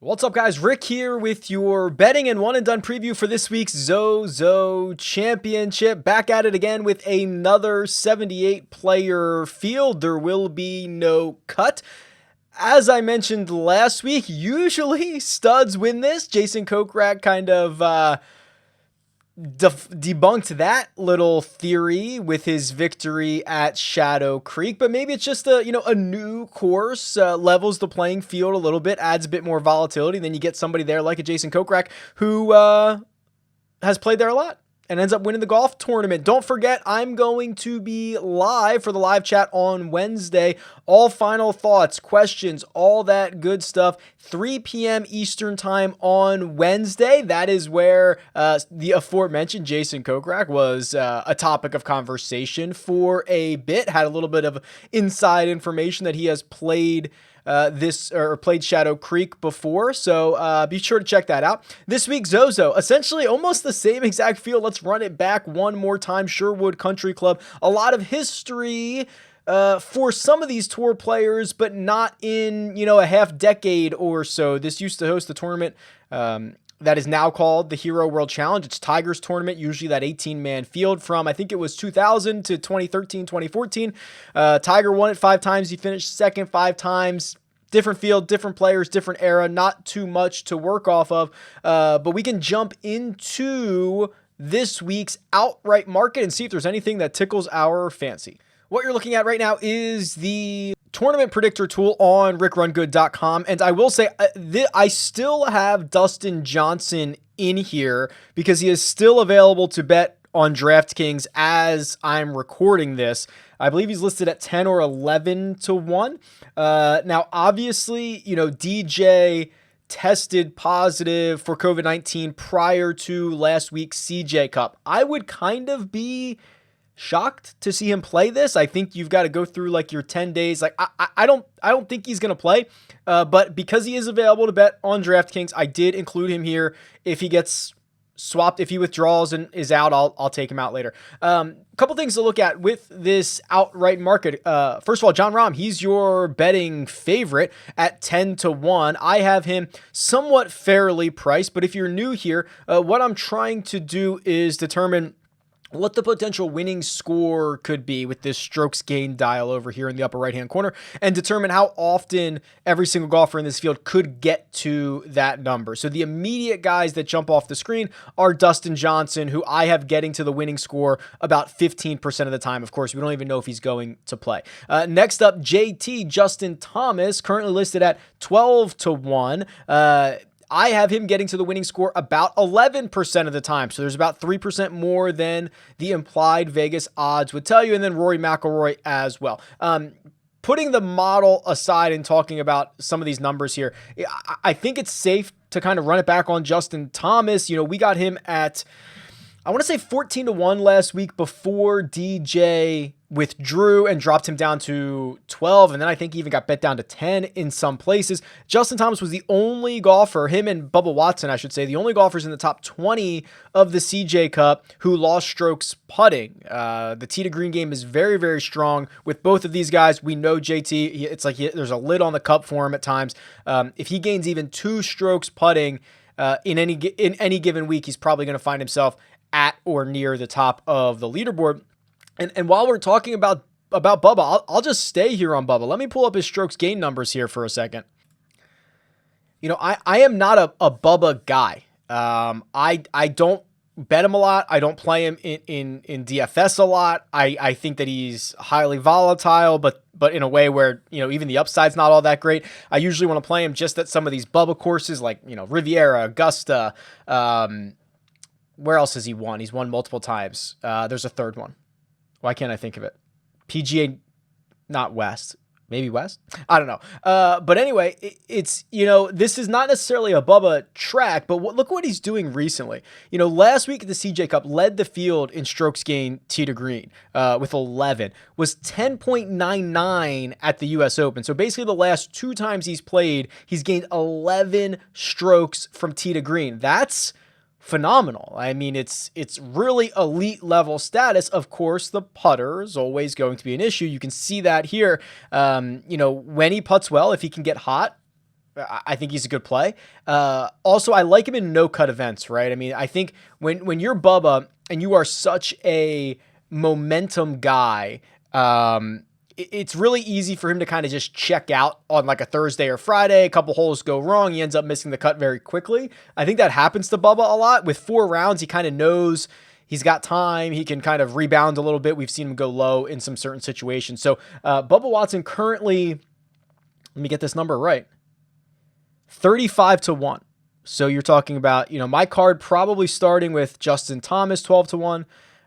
What's up, guys? Rick here with your betting and one and done preview for this week's ZOZO Championship. Back at it again with another 78 player field. There will be no cut. As I mentioned last week, usually studs win this. Jason Kokrak kind of debunked that little theory with his victory at Shadow Creek, but maybe it's just a new course, levels the playing field a little bit, adds a bit more volatility. Then you get somebody there like a Jason Kokrak who has played there a lot and ends up winning the golf tournament. Don't forget, I'm going to be live for the live chat on Wednesday. All final thoughts, questions, all that good stuff. 3 p.m. Eastern time on Wednesday. That is where the aforementioned Jason Kokrak was a topic of conversation for a bit. Had a little bit of inside information that he has played played Shadow Creek before, so be sure to check that out. This week, ZOZO, essentially almost the same exact field. Let's run it back one more time. Sherwood Country Club, a lot of history for some of these tour players, but not in, a half decade or so. This used to host the tournament that is now called the Hero World Challenge. It's Tiger's tournament, usually that 18-man field from, I think it was 2000 to 2013, 2014. Tiger won it 5 times. He finished second 5 times. Different field, different players, different era, not too much to work off of. But we can jump into this week's outright market and see if there's anything that tickles our fancy. What you're looking at right now is the tournament predictor tool on RickRunGood.com. And I will say, I still have Dustin Johnson in here because he is still available to bet on DraftKings as I'm recording this. I believe he's listed at 10 or 11 to 1. Now, obviously, DJ tested positive for COVID-19 prior to last week's CJ Cup. I would kind of be shocked to see him play this. I think you've got to go through like your 10 days. Like I don't think he's going to play, but because he is available to bet on DraftKings, I did include him here. If he gets swapped, if he withdraws and is out, I'll take him out later. Couple things to look at with this outright market. First of all, John Rahm, he's your betting favorite at 10 to 1. I have him somewhat fairly priced, but if you're new here, what I'm trying to do is determine what the potential winning score could be with this strokes gain dial over here in the upper right-hand corner and determine how often every single golfer in this field could get to that number. So the immediate guys that jump off the screen are Dustin Johnson, who I have getting to the winning score about 15% of the time. Of course, we don't even know if he's going to play. Next up, JT, Justin Thomas, currently listed at 12 to 1. I have him getting to the winning score about 11% of the time. So there's about 3% more than the implied Vegas odds would tell you. And then Rory McIlroy as well. Putting the model aside and talking about some of these numbers here, I think it's safe to kind of run it back on Justin Thomas. We got him at, I want to say 14 to 1 last week before DJ withdrew and dropped him down to 12. And then I think he even got bet down to 10 in some places. Justin Thomas was the only golfer, him and Bubba Watson, I should say, the only golfers in the top 20 of the CJ Cup who lost strokes putting. The tee to green game is very, very strong with both of these guys. We know JT, it's like there's a lid on the cup for him at times. If he gains even 2 strokes putting in any given week, he's probably going to find himself at or near the top of the leaderboard. And while we're talking about Bubba, I'll just stay here on Bubba. Let me pull up his strokes gain numbers here for a second. I am not a Bubba guy. I don't bet him a lot. I don't play him in DFS a lot. I think that he's highly volatile, but in a way where, even the upside's not all that great. I usually want to play him just at some of these Bubba courses like, Riviera, Augusta. Where else has he won? He's won multiple times. There's a third one. Why can't I think of it? PGA, not West. Maybe West? I don't know. But anyway, it's, this is not necessarily a Bubba track, but look what he's doing recently. Last week at the CJ Cup, led the field in strokes gained tee to green with 11, was 10.99 at the U.S. Open. So basically the last 2 times he's played, he's gained 11 strokes from tee to green. That's phenomenal. I mean, it's really elite level status. Of course, the putter is always going to be an issue. You can see that here. When he putts well, if he can get hot, I think he's a good play. Also, I like him in no-cut events, right? I mean, I think when you're Bubba and you are such a momentum guy, it's really easy for him to kind of just check out on like a Thursday or Friday. A couple holes go wrong. He ends up missing the cut very quickly. I think that happens to Bubba a lot. With 4 rounds, he kind of knows he's got time. He can kind of rebound a little bit. We've seen him go low in some certain situations. So Bubba Watson currently, let me get this number right, 35-1. So you're talking about, my card probably starting with Justin Thomas, 12-1.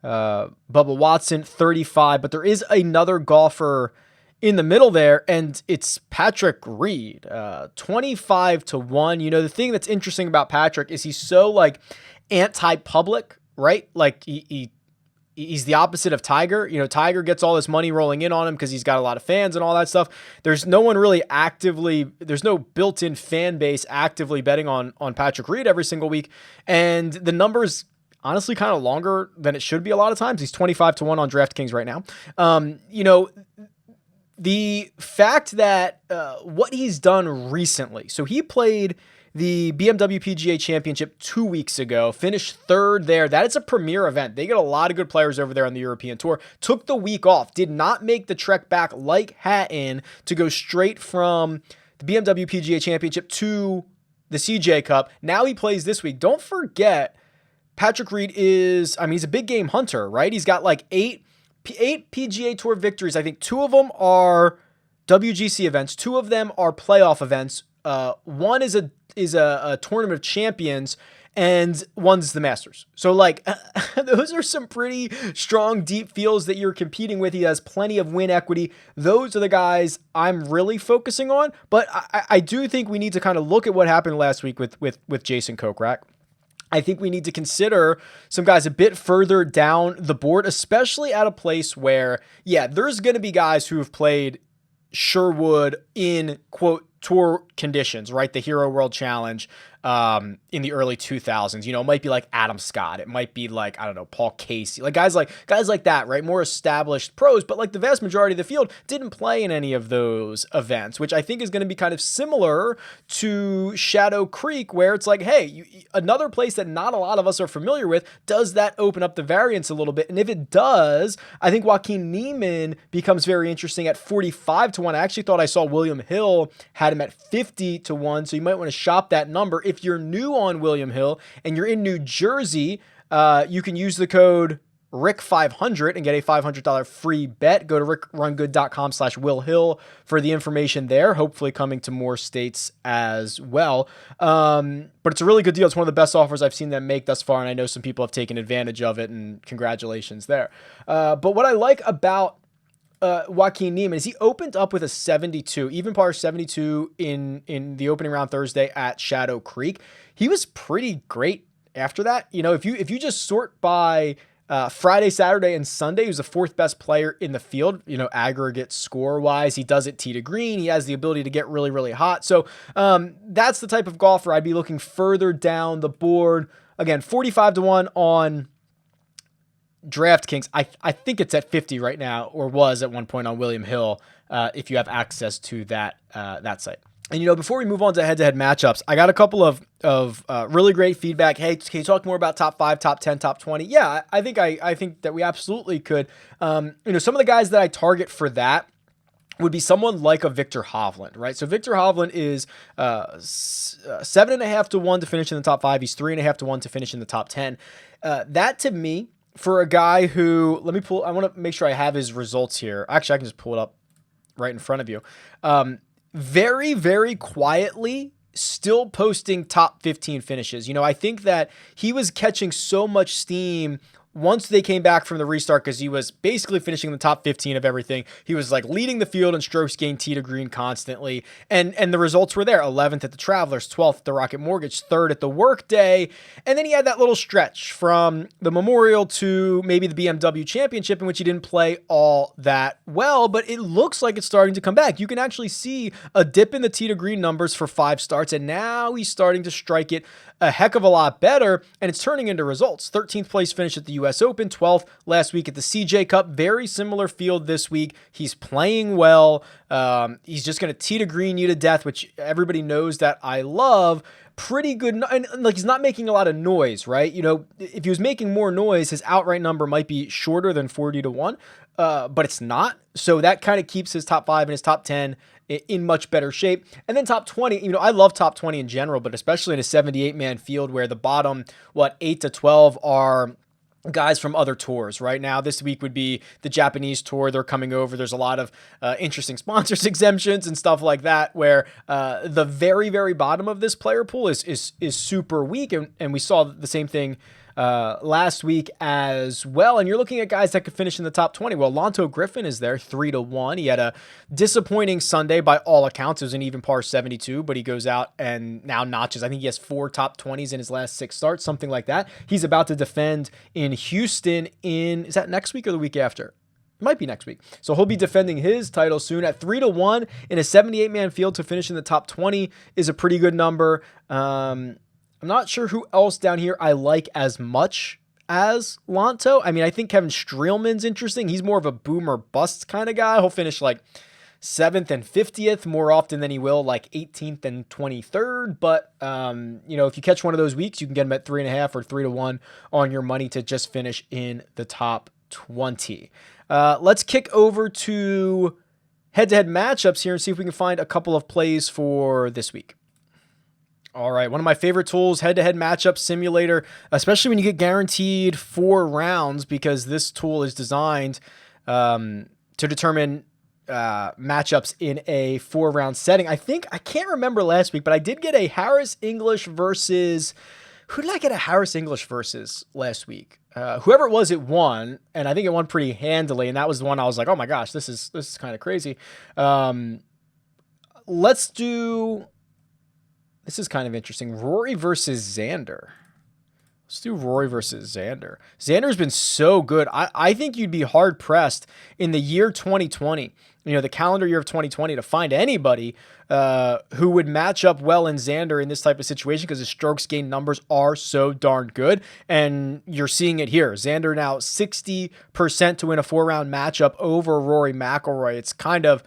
Bubba Watson, 35, but there is another golfer in the middle there, and it's Patrick Reed, 25-1. The thing that's interesting about Patrick is he's so like anti-public, right? Like he's the opposite of Tiger. Tiger gets all this money rolling in on him because he's got a lot of fans and all that stuff. There's no one really there's no built-in fan base actively betting on Patrick Reed every single week, and the numbers honestly kind of longer than it should be a lot of times. He's 25-1 on DraftKings right now. The fact that what he's done recently, so he played the BMW PGA Championship 2 weeks ago, finished 3rd there. That is a premier event. They get a lot of good players over there on the European Tour. Took the week off, did not make the trek back like Hatton to go straight from the BMW PGA Championship to the CJ Cup. Now he plays this week. Don't forget, Patrick Reed he's a big game hunter, right? He's got like eight PGA Tour victories. I think 2 of them are WGC events. 2 of them are playoff events. One is a tournament of champions, and one's the Masters. So like those are some pretty strong, deep fields that you're competing with. He has plenty of win equity. Those are the guys I'm really focusing on. But I do think we need to kind of look at what happened last week with Jason Kokrak. I think we need to consider some guys a bit further down the board, especially at a place where, there's going to be guys who have played Sherwood in, quote, tour conditions, right? The Hero World Challenge in the early 2000s. It might be like Adam Scott. It might be like, I don't know, Paul Casey. Like guys like that, right? More established pros, but like the vast majority of the field didn't play in any of those events, which I think is going to be kind of similar to Shadow Creek, where it's like, hey, another place that not a lot of us are familiar with. Does that open up the variance a little bit? And if it does, I think Joaquin Niemann becomes very interesting at 45-1. I actually thought I saw William Hill had him at 50-1, so you might want to shop that number. If you're new on William Hill and you're in New Jersey, you can use the code RICK500 and get a $500 free bet. Go to RickRunGood.com/Will Hill for the information there, hopefully coming to more states as well. But it's a really good deal. It's one of the best offers I've seen them make thus far, and I know some people have taken advantage of it, and congratulations there. But what I like about Joaquin Niemann is he opened up with a 72, even par 72 in the opening round Thursday at Shadow Creek. He was pretty great after that. If you just sort by Friday, Saturday, and Sunday, he was the 4th best player in the field, aggregate score wise. He does it tee to green. He has the ability to get really, really hot. So that's the type of golfer I'd be looking further down the board. Again, 45-1 on DraftKings. I think it's at 50 right now, or was at one point on William Hill, if you have access to that site. And before we move on to head-to-head matchups, I got a couple of really great feedback. Hey, can you talk more about top 5, top 10, top 20? Yeah, I think that we absolutely could. Some of the guys that I target for that would be someone like a Victor Hovland, right? So Victor Hovland is 7.5-1 to finish in the top 5. He's 3.5-1 to finish in the top 10. That to me, for a guy who, I want to make sure I have his results here. Actually, I can just pull it up right in front of you. Very, very quietly still posting top 15 finishes. I think that he was catching so much steam once they came back from the restart, because he was basically finishing in the top 15 of everything. He was like leading the field in strokes gained tee to green constantly. And the results were there. 11th at the Travelers, 12th at the Rocket Mortgage, 3rd at the Workday. And then he had that little stretch from the Memorial to maybe the BMW Championship, in which he didn't play all that well, but it looks like it's starting to come back. You can actually see a dip in the tee to green numbers for 5 starts, and now he's starting to strike it a heck of a lot better, and it's turning into results. 13th place finish at the U.S. Open, 12th last week at the CJ Cup. Very similar field this week. He's playing well. He's just going to tee to green you to death, which everybody knows that I love. Pretty good, and like he's not making a lot of noise, right? You know, if he was making more noise, his outright number might be shorter than 40-1, but it's not. So that kind of keeps his top 5 and his top 10 in much better shape. And then top 20, you know, I love top 20 in general, but especially in a 78-man field where the bottom, 8 to 12 are guys from other tours. Right now, this week would be the Japanese tour. They're coming over. There's a lot of interesting sponsors exemptions and stuff like that, where the very, very bottom of this player pool is super weak. And we saw the same thing last week as well. And you're looking at guys that could finish in the top 20. Well, Lonto Griffin is there 3-1. He had a disappointing Sunday by all accounts. It was an even par 72, but he goes out and now notches. I think he has 4 top 20s in his last 6 starts, something like that. He's about to defend in Houston is that next week or the week after? It might be next week. So he'll be defending his title soon at 3-1 in a 78-man field to finish in the top 20 is a pretty good number. I'm not sure who else down here I like as much as Lonto. I mean, I think Kevin Streelman's interesting. He's more of a boomer bust kind of guy. He'll finish like 7th and 50th more often than he will like 18th and 23rd. But, you know, if you catch one of those weeks, you can get him at 3.5 or 3-1 on your money to just finish in the top 20. Let's kick over to head-to-head matchups here and see if we can find a couple of plays for this week. All right, one of my favorite tools, head-to-head matchup simulator, especially when you get guaranteed 4 rounds, because this tool is designed to determine matchups in a 4-round setting. I can't remember last week, but I did get a Harris English versus... Who did I get a Harris English versus last week? Whoever it was, it won, and I think it won pretty handily, and that was the one I was like, oh my gosh, this is kind of crazy. Let's do... This is kind of interesting. Rory versus Xander. Let's do Rory versus Xander. Xander's been so good. I think you'd be hard-pressed in the year 2020, you know, the calendar year of 2020, to find anybody who would match up well in Xander in this type of situation, because his strokes gained numbers are so darn good. And you're seeing it here. Xander now 60% to win a 4-round matchup over Rory McIlroy. It's kind of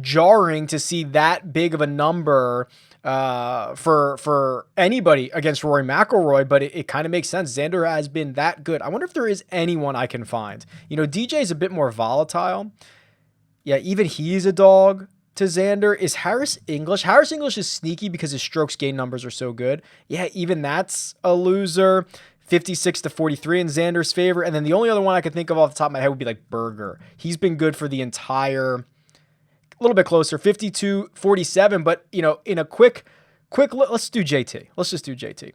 jarring to see that big of a number for anybody against Rory McIlroy, but it kind of makes sense. Xander has been that good. I wonder if there is anyone I can find. You know, DJ is a bit more volatile. Yeah, even he's a dog to Xander. Is Harris English? Harris English is sneaky because his strokes gain numbers are so good. Yeah, even that's a loser. 56-43 in Xander's favor. And then the only other one I could think of off the top of my head would be like Berger. He's been good for the entire... A little bit closer, 52-47, but, you know, in a quick, let's do JT. Let's just do JT.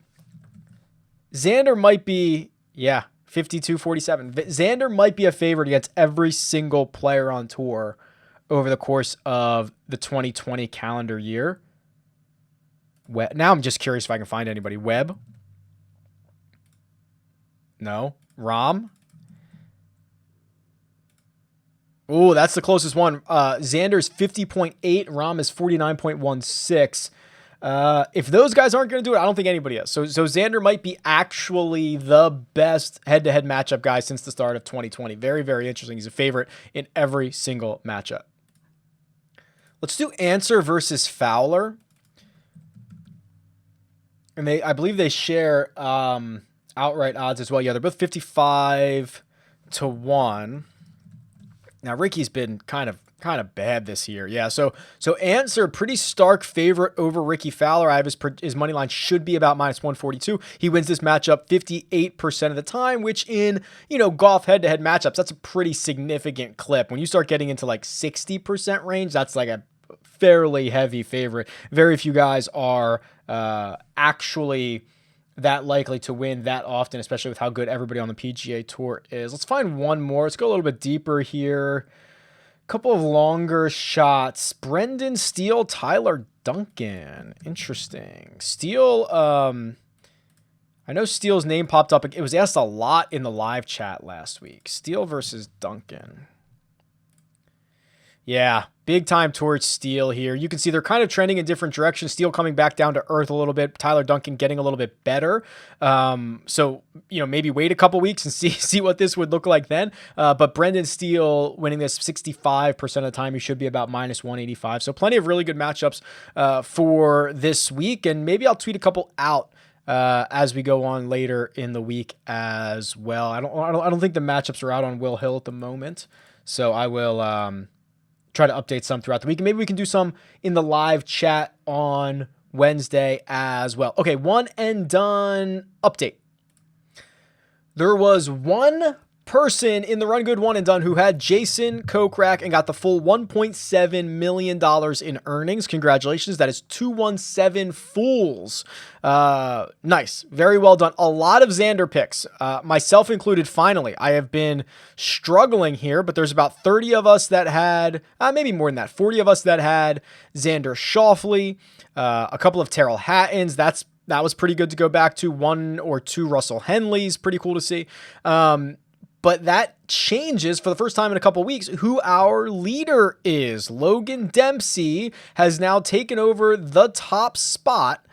Xander might be, 52-47. Xander might be a favorite against every single player on tour over the course of the 2020 calendar year. Now I'm just curious if I can find anybody. Webb? No. Rahm? Oh, that's the closest one. Xander's 50.8. Rahm is 49.16. If those guys aren't going to do it, I don't think anybody is. So Xander might be actually the best head-to-head matchup guy since the start of 2020. Very, very interesting. He's a favorite in every single matchup. Let's do Answer versus Fowler. And I believe they share outright odds as well. Yeah, they're both 55-1. Now, Ricky's been kind of bad this year. Yeah, so Answer, pretty stark favorite over Ricky Fowler. I have his money line should be about -142. He wins this matchup 58% of the time, which in, you know, golf head-to-head matchups, that's a pretty significant clip. When you start getting into like 60% range, that's like a fairly heavy favorite. Very few guys are actually that likely to win that often, especially with how good everybody on the PGA Tour is. Let's find one more. Let's go a little bit deeper here. A couple of longer shots. Brendan Steele, Tyler Duncan. Interesting. Steele, I know Steele's name popped up. It was asked a lot in the live chat last week. Steele versus Duncan. Yeah, big time towards Steele here. You can see they're kind of trending in different directions. Steele coming back down to earth a little bit. Tyler Duncan getting a little bit better. So maybe wait a couple weeks and see what this would look like then. But Brendan Steele winning this 65% of the time. He should be about -185. So plenty of really good matchups for this week. And maybe I'll tweet a couple out as we go on later in the week as well. I don't think the matchups are out on Will Hill at the moment, so I will try to update some throughout the week. And maybe we can do some in the live chat on Wednesday as well. Okay, one and done update. There was one person in the Run Good one and done who had Jason Kokrak and got the full $1.7 million in earnings. Congratulations. That is 217 fools. Nice. Very well done. A lot of Xander picks, myself included. Finally, I have been struggling here, but there's about 30 of us that had, maybe more than that, 40 of us that had Xander Schauffele, a couple of Terrell Hattons. That was pretty good to go back to. One or two Russell Henleys. Pretty cool to see. But that changes for the first time in a couple weeks who our leader is. Logan Dempsey has now taken over the top spot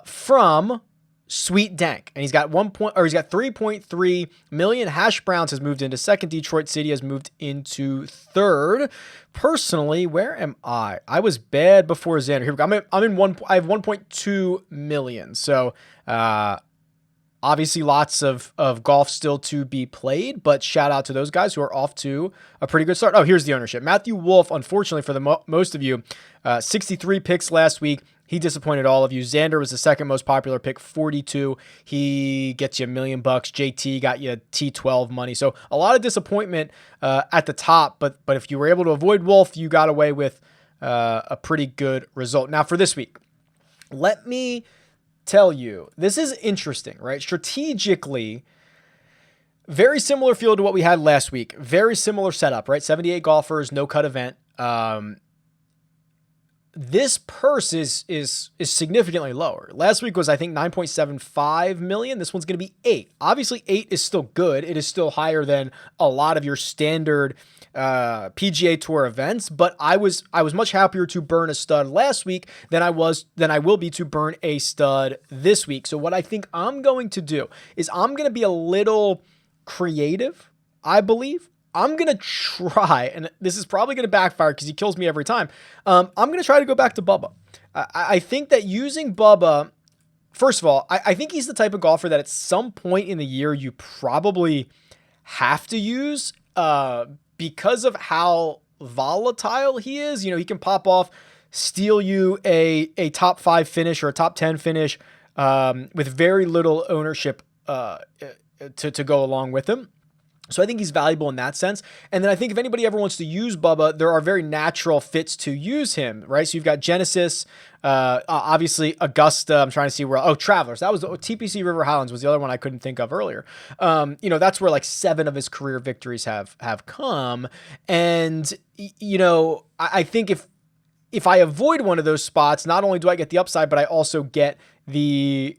from Sweet Dank, and he's got 3.3 million. Hash Browns has moved into second. Detroit City has moved into third. Personally, where am I? I was bad before Xander. Here we go. I have 1.2 million. So obviously, lots of golf still to be played, but shout out to those guys who are off to a pretty good start. Oh, here's the ownership. Matthew Wolf, unfortunately for the most of you, 63 picks last week. He disappointed all of you. Xander was the second most popular pick, 42. He gets you $1 million. JT got you T12 money. So a lot of disappointment at the top, but if you were able to avoid Wolf, you got away with a pretty good result. Now for this week, let me tell you, this is interesting, right? Strategically, very similar field to what we had last week. Very similar setup, right? 78 golfers, no cut event. This purse is significantly lower. Last week was, I think, 9.75 million. This one's going to be 8. Obviously, 8 is still good. It is still higher than a lot of your standard PGA Tour events, but I was much happier to burn a stud last week than I will be to burn a stud this week. So what I think I'm going to do is I'm going to be a little creative, I believe. I'm going to try, and this is probably going to backfire because he kills me every time. I'm going to try to go back to Bubba. I think that using Bubba, first of all, I think he's the type of golfer that at some point in the year you probably have to use because of how volatile he is. He can pop off, steal you a top 5 finish or a top 10 finish with very little ownership to go along with him. So I think he's valuable in that sense. And then I think if anybody ever wants to use Bubba, there are very natural fits to use him, right? So you've got Genesis, obviously Augusta. I'm trying to see Travelers. That was TPC River Highlands was the other one I couldn't think of earlier. That's where like 7 of his career victories have come. And, I think if I avoid one of those spots, not only do I get the upside, but I also get the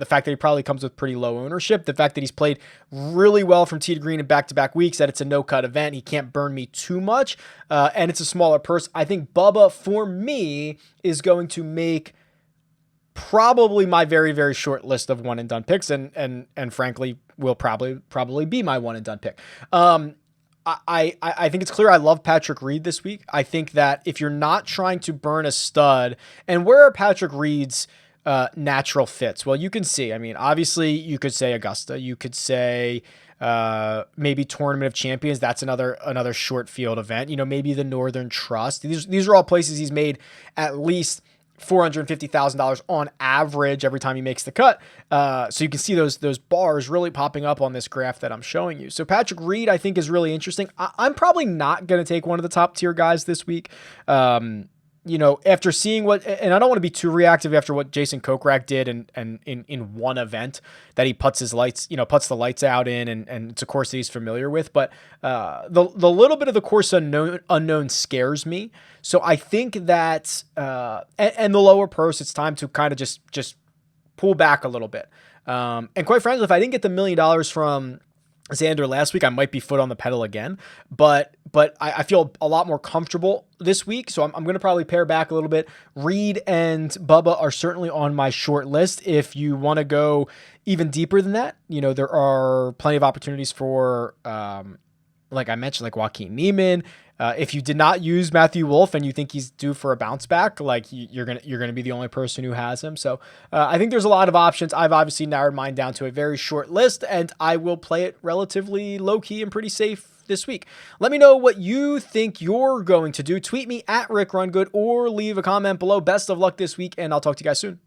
fact that he probably comes with pretty low ownership, the fact that he's played really well from tee to green in back-to-back weeks, that it's a no-cut event, he can't burn me too much, and it's a smaller purse. I think Bubba, for me, is going to make probably my very, very short list of one-and-done picks, and frankly, will probably be my one-and-done pick. I think it's clear I love Patrick Reed this week. I think that if you're not trying to burn a stud, and where are Patrick Reed's natural fits? Well, you can see, obviously you could say Augusta, you could say maybe Tournament of Champions. That's another short field event, maybe the Northern Trust. These are all places he's made at least $450,000 on average every time he makes the cut. So you can see those bars really popping up on this graph that I'm showing you. So Patrick Reed, I think, is really interesting. I'm probably not going to take one of the top tier guys this week. After seeing and I don't want to be too reactive after what Jason Kokrak did and in one event that he puts the lights out in, and it's a course that he's familiar with, but the little bit of the course unknown scares me. So I think that and the lower purse, it's time to kind of just pull back a little bit. And quite frankly, if I didn't get the $1 million from Xander last week, I might be foot on the pedal again, but I feel a lot more comfortable this week, so I'm going to probably pare back a little bit. Reed and Bubba are certainly on my short list. If you want to go even deeper than that, there are plenty of opportunities for, like I mentioned, like Joaquin Neiman. If you did not use Matthew Wolff and you think he's due for a bounce back, like you're gonna be the only person who has him. So I think there's a lot of options. I've obviously narrowed mine down to a very short list, and I will play it relatively low key and pretty safe this week. Let me know what you think you're going to do. Tweet me at RickRunGood or leave a comment below. Best of luck this week, and I'll talk to you guys soon.